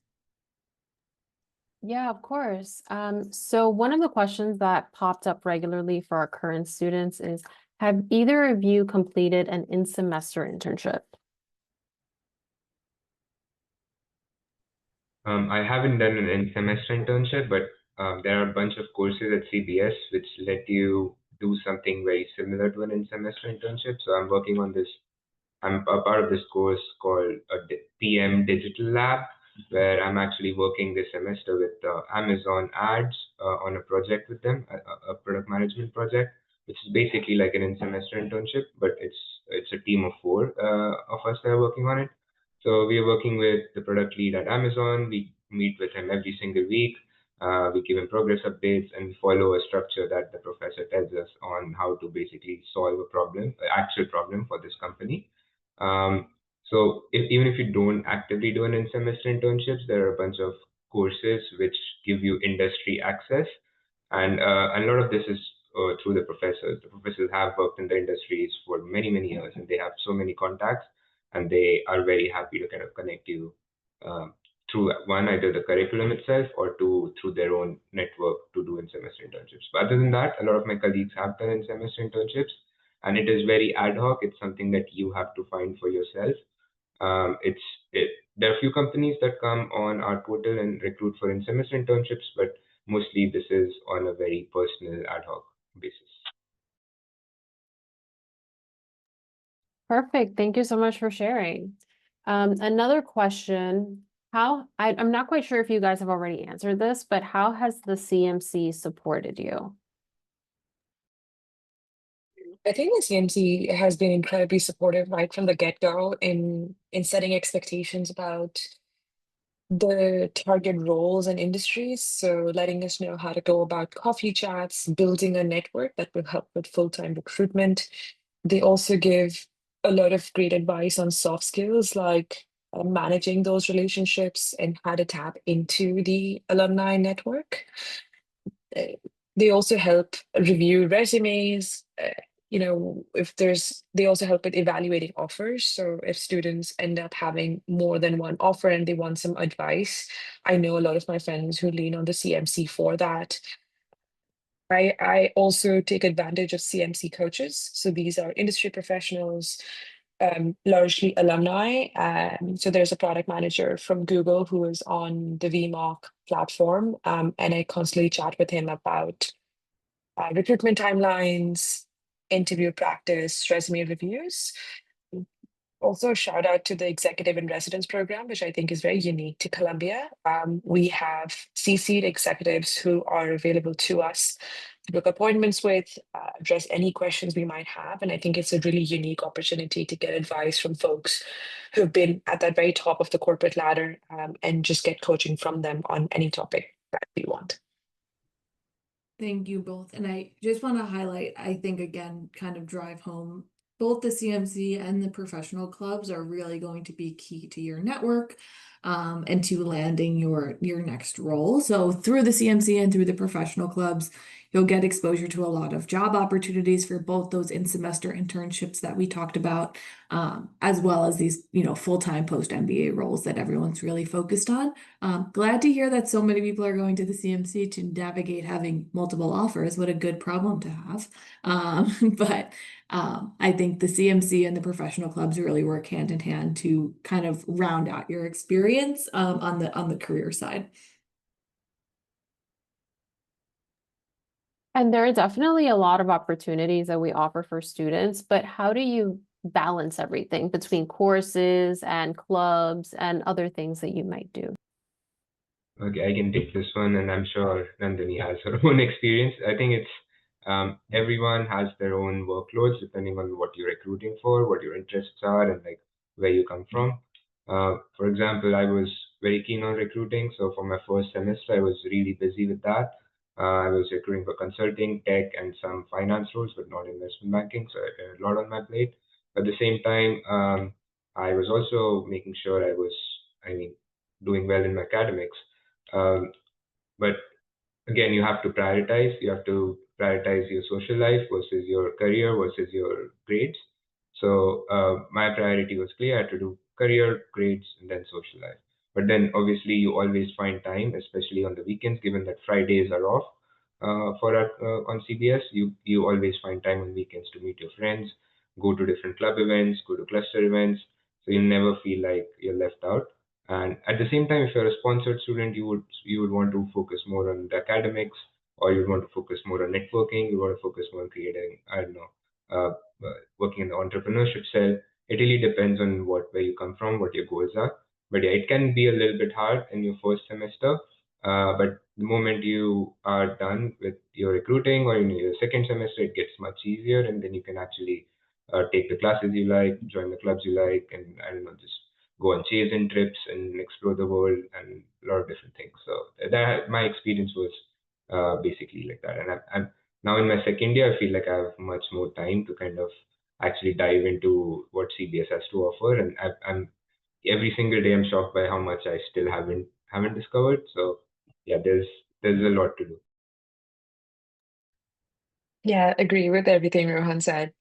Yeah, of course. So one of the questions that popped up regularly for our current students is, have either of you completed an in-semester internship?
I haven't done an in-semester internship, but there are a bunch of courses at CBS which let you do something very similar to an in-semester internship. So I'm working on this. I'm a part of this course called PM Digital Lab, where I'm actually working this semester with Amazon Ads on a project with them, a product management project, which is basically like an in-semester internship, but it's a team of four of us that are working on it. So we are working with the product lead at Amazon. We meet with him every single week. We give him progress updates and follow a structure that the professor tells us on how to basically solve a problem, an actual problem for this company. So even if you don't actively do an in-semester internships, there are a bunch of courses which give you industry access. And a lot of this is through the professors. The professors have worked in the industries for many, many years, and they have so many contacts, and they are very happy to kind of connect you through one, either the curriculum itself or through their own network to do in-semester internships. But other than that, a lot of my colleagues have done in-semester internships, and it is very ad hoc. It's something that you have to find for yourself. There are a few companies that come on our portal and recruit for in-semester internships, but mostly this is on a very personal ad hoc basis.
Perfect. Thank you so much for sharing. Another question, I'm not quite sure if you guys have already answered this, but how has the CMC supported you?
I think the CMC has been incredibly supportive right from the get-go in setting expectations about the target roles and industries. So letting us know how to go about coffee chats, building a network that will help with full-time recruitment. They also give a lot of great advice on soft skills like managing those relationships and how to tap into the alumni network. They also help review resumes. They also help with evaluating offers. So if students end up having more than one offer and they want some advice, I know a lot of my friends who lean on the CMC for that. I also take advantage of CMC coaches. So these are industry professionals, largely alumni. So there's a product manager from Google who is on the VMOC platform, and I constantly chat with him about recruitment timelines, interview practice, resume reviews. Also, a shout out to the Executive in Residence program, which I think is very unique to Columbia. We have CC'd executives who are available to us to book appointments with, address any questions we might have. And I think it's a really unique opportunity to get advice from folks who've been at that very top of the corporate ladder, and just get coaching from them on any topic that we want.
Thank you both. And I just want to highlight, I think, again, kind of drive home, both the CMC and the professional clubs are really going to be key to your network and to landing your next role. So through the CMC and through the professional clubs, you'll get exposure to a lot of job opportunities for both those in-semester internships that we talked about, as well as these, full-time post-MBA roles that everyone's really focused on. Glad to hear that so many people are going to the CMC to navigate having multiple offers. What a good problem to have. But I think the CMC and the professional clubs really work hand in hand to kind of round out your experience on the career side.
And there are definitely a lot of opportunities that we offer for students, but how do you balance everything between courses and clubs and other things that you might do?
Okay, I can take this one, and I'm sure Nandini has her own experience. I think Everyone has their own workloads depending on what you're recruiting for, what your interests are, and like where you come from. For example, I was very keen on recruiting, so for my first semester, I was really busy with that. I was recruiting for consulting, tech, and some finance roles, but not investment banking, so I had a lot on my plate. At the same time, I was also making sure doing well in my academics. But again, you have to prioritize. You have to prioritize your social life versus your career versus your grades. So my priority was clear. I had to do career, grades, and then social life. But then obviously you always find time, especially on the weekends, given that Fridays are off on CBS. You always find time on weekends to meet your friends, go to different club events, go to cluster events. So you'll never feel like you're left out. And at the same time, if you're a sponsored student, you would want to focus more on the academics, or you would want to focus more on networking. You want to focus more on creating, I don't know, working in the entrepreneurship cell. It really depends on where you come from, what your goals are. But yeah, it can be a little bit hard in your first semester. But the moment you are done with your recruiting or in your second semester, it gets much easier, and then you can actually take the classes you like, join the clubs you like, and I don't know, just go on chase-in trips and explore the world and a lot of different things. So that my experience was basically like that. And I'm now in my second year. I feel like I have much more time to kind of actually dive into what CBS has to offer, and I'm every single day I'm shocked by how much I still haven't discovered. So yeah, there's a lot to do.
Yeah, agree with everything Rohan said.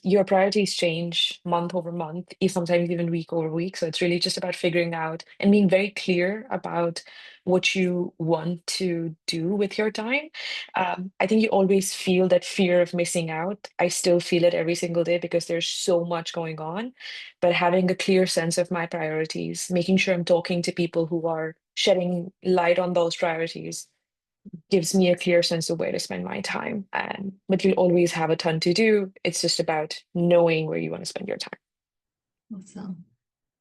Your priorities change month over month, sometimes even week over week. So it's really just about figuring out and being very clear about what you want to do with your time. I think you always feel that fear of missing out. I still feel it every single day because there's so much going on. But having a clear sense of my priorities, making sure I'm talking to people who are shedding light on those priorities gives me a clear sense of where to spend my time. But you'll always have a ton to do. It's just about knowing where you want to spend your time.
Awesome.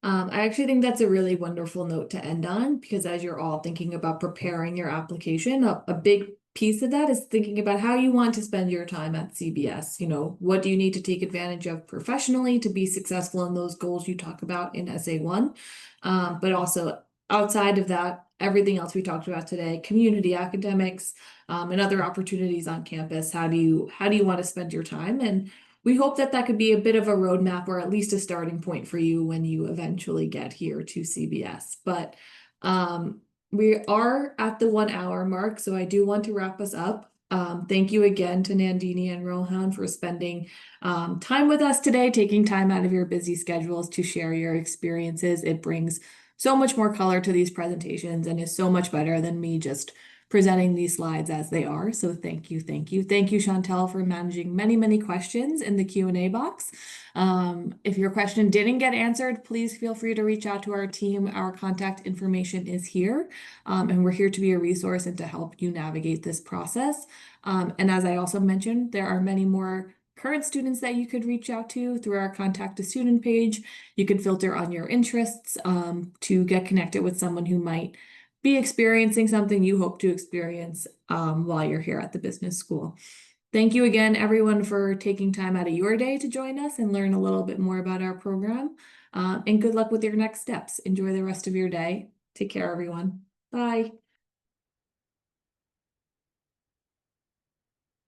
I actually think that's a really wonderful note to end on, because as you're all thinking about preparing your application, a big piece of that is thinking about how you want to spend your time at CBS. You know, what do you need to take advantage of professionally to be successful in those goals you talk about in SA1? But also outside of that, everything else we talked about today, community academics, and other opportunities on campus. How do you want to spend your time? And we hope that could be a bit of a roadmap, or at least a starting point for you when you eventually get here to CBS. But we are at the 1 hour mark, so I do want to wrap us up. Thank you again to Nandini and Rohan for spending time with us today, taking time out of your busy schedules to share your experiences. It brings so much more color to these presentations and is so much better than me just presenting these slides as they are. So thank you, thank you. Thank you, Chantel, for managing many, many questions in the Q&A box. If your question didn't get answered, please feel free to reach out to our team. Our contact information is here, and we're here to be a resource and to help you navigate this process. And as I also mentioned, there are many more current students that you could reach out to through our contact a student page. You could filter on your interests to get connected with someone who might be experiencing something you hope to experience while you're here at the business school. Thank you again, everyone, for taking time out of your day to join us and learn a little bit more about our program. And good luck with your next steps. Enjoy the rest of your day. Take care, everyone. Bye.